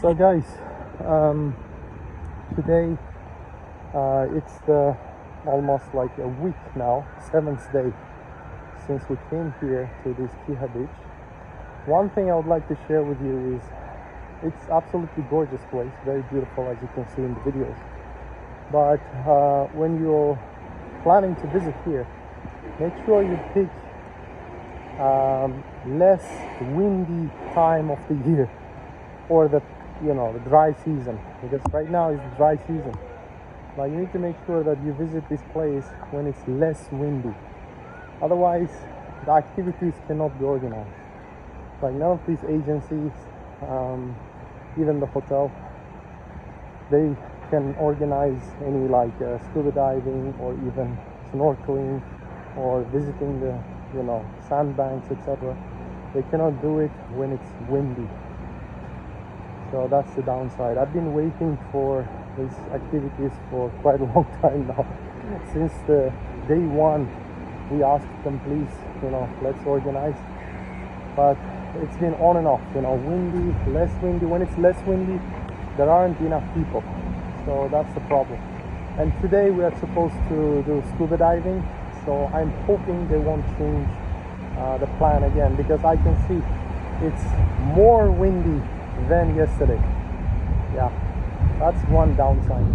So guys, today it's the almost like a week now, 7th day since we came here to this Kiha Beach. One thing I would like to share with you is it's absolutely gorgeous place, very beautiful as you can see in the videos. But when you're planning to visit here, make sure you pick less windy time of the year, or the dry season, because right now is the dry season. Now you need to make sure that you visit this place when it's less windy, otherwise the activities cannot be organized. Like none of these agencies, even the hotel, they can organize any like scuba diving or even snorkeling or visiting the sandbanks, etc. They cannot do it when it's windy. So that's the downside. I've been waiting for these activities for quite a long time now. Since the day one, we asked them, please, let's organize. But it's been on and off, windy, less windy. When it's less windy, there aren't enough people. So that's the problem. And today we are supposed to do scuba diving. So I'm hoping they won't change the plan again, because I can see it's more windy than yesterday. Yeah, that's one downside.